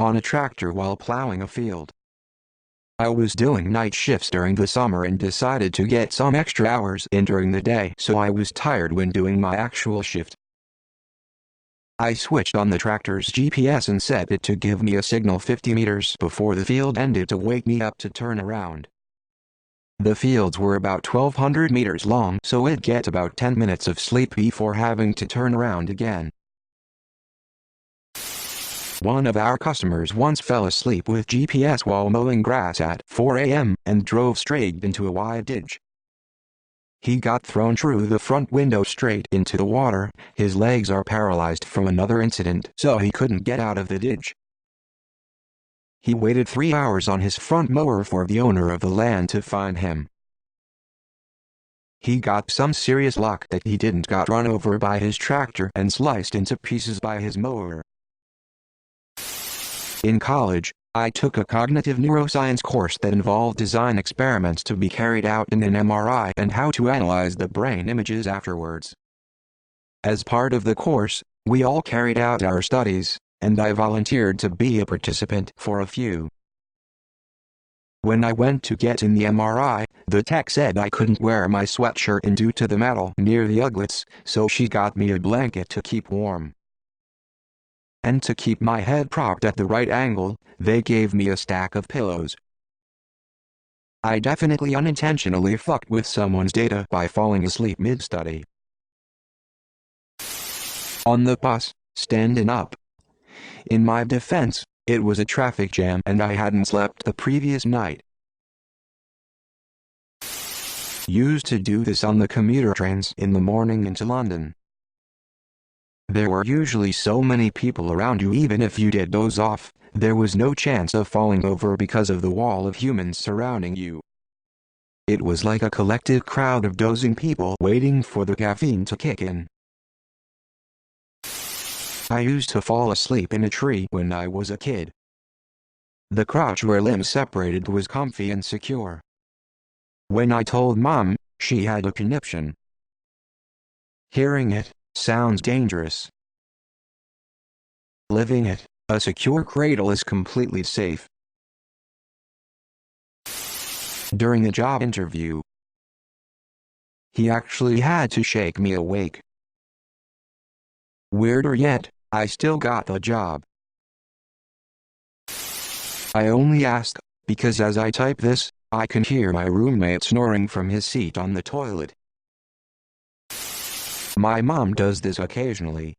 on a tractor while plowing a field. I was doing night shifts during the summer and decided to get some extra hours in during the day, so I was tired when doing my actual shift. I switched on the tractor's GPS and set it to give me a signal 50 meters before the field ended to wake me up to turn around. The fields were about 1,200 meters long, so I'd get about 10 minutes of sleep before having to turn around again. One of our customers once fell asleep with GPS while mowing grass at 4 a.m. and drove straight into a wide ditch. He got thrown through the front window straight into the water. His legs are paralyzed from another incident, so he couldn't get out of the ditch. He waited 3 hours on his front mower for the owner of the land to find him. He got some serious luck that he didn't got run over by his tractor and sliced into pieces by his mower. In college, I took a cognitive neuroscience course that involved design experiments to be carried out in an MRI and how to analyze the brain images afterwards. As part of the course, we all carried out our studies, and I volunteered to be a participant for a few. When I went to get in the MRI, the tech said I couldn't wear my sweatshirt in due to the metal near the uglets, so she got me a blanket to keep warm. And to keep my head propped at the right angle, they gave me a stack of pillows. I definitely unintentionally fucked with someone's data by falling asleep mid-study. On the bus, standing up. In my defense, it was a traffic jam and I hadn't slept the previous night. Used to do this on the commuter trains in the morning into London. There were usually so many people around you, even if you did doze off, there was no chance of falling over because of the wall of humans surrounding you. It was like a collective crowd of dozing people waiting for the caffeine to kick in. I used to fall asleep in a tree when I was a kid. The crotch where limbs separated was comfy and secure. When I told Mom, she had a conniption. Hearing it sounds dangerous. Living it, a secure cradle is completely safe. During the job interview, he actually had to shake me awake. Weirder yet, I still got the job. I only ask because as I type this, I can hear my roommate snoring from his seat on the toilet. My mom does this occasionally.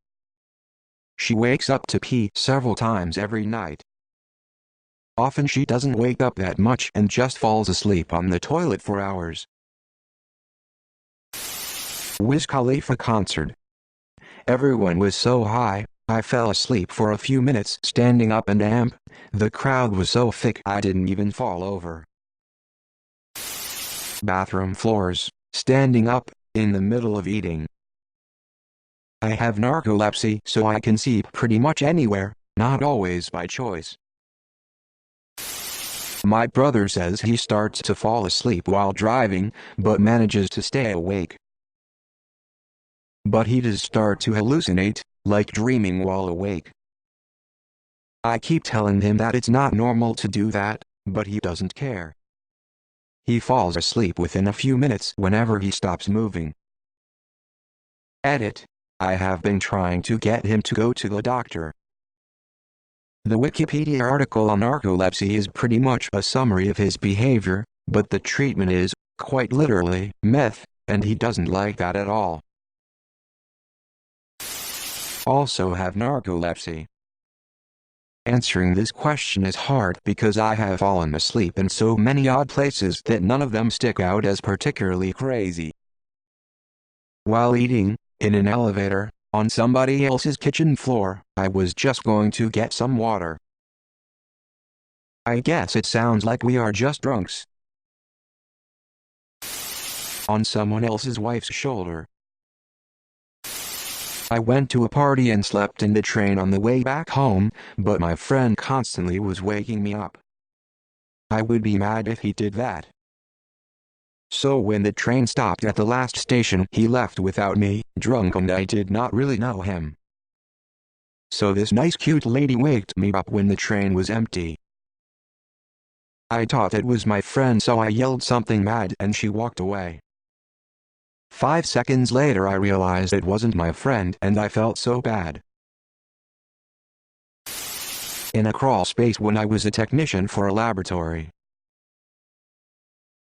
She wakes up to pee several times every night. Often she doesn't wake up that much and just falls asleep on the toilet for hours. Wiz Khalifa concert. Everyone was so high, I fell asleep for a few minutes standing up and amp. The crowd was so thick I didn't even fall over. Bathroom floors, standing up, in the middle of eating. I have narcolepsy, so I can see pretty much anywhere, not always by choice. My brother says he starts to fall asleep while driving, but manages to stay awake. But he does start to hallucinate, like dreaming while awake. I keep telling him that it's not normal to do that, but he doesn't care. He falls asleep within a few minutes whenever he stops moving. Edit. I have been trying to get him to go to the doctor. The Wikipedia article on narcolepsy is pretty much a summary of his behavior, but the treatment is, quite literally, meth, and he doesn't like that at all. Also have narcolepsy. Answering this question is hard because I have fallen asleep in so many odd places that none of them stick out as particularly crazy. While eating, in an elevator, on somebody else's kitchen floor, I was just going to get some water. I guess it sounds like we are just drunks. On someone else's wife's shoulder. I went to a party and slept in the train on the way back home, but my friend constantly was waking me up. I would be mad if he did that. So when the train stopped at the last station, he left without me, drunk, and I did not really know him. So this nice cute lady waked me up when the train was empty. I thought it was my friend, so I yelled something mad and she walked away. 5 seconds later I realized it wasn't my friend and I felt so bad. In a crawl space when I was a technician for a laboratory,